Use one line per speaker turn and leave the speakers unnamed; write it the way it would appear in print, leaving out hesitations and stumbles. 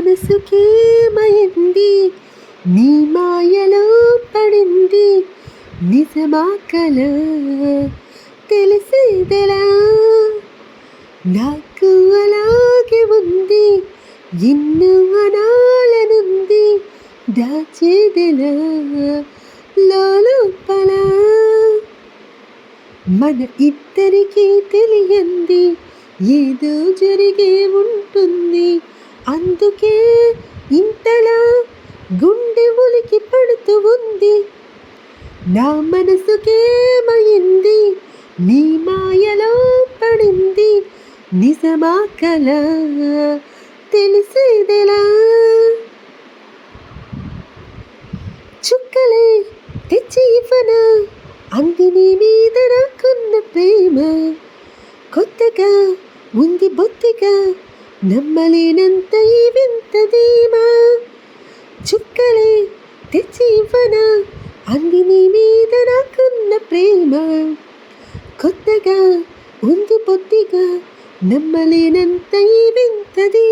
మనసుకేమైంది నీ మాయలో పడింది నిజమా కలా తెలిసేదెలా నాకు అలాగే ఉంది ఎన్నో అనాలనుంది దాచేదెలా లోపల మన ఇద్దరికీ తెలియంది ఏదో జరిగే ఉంటుంది అందుకే ఇంతలా గుండె ఉలికి పడుతూ ఉంది నా మనసుకేమైంది నీ మాయలో పడింది నిజమా కలా తెలిసేదెలా చుక్కలే తెచ్చి ఇవ్వనా అంది నీ మీద నాకున్న ప్రేమ కొత్తగా ఉంది బొత్తిగా నమ్మలేనంత ఈ వింత ధీమా చుక్కలే తెచ్చి ఇవ్వనా అంది నీ మీద నాకున్న ప్రేమ కొత్తగా ఉంది బొత్తిగా నమ్మలేనంత ఈ వింత ధీమా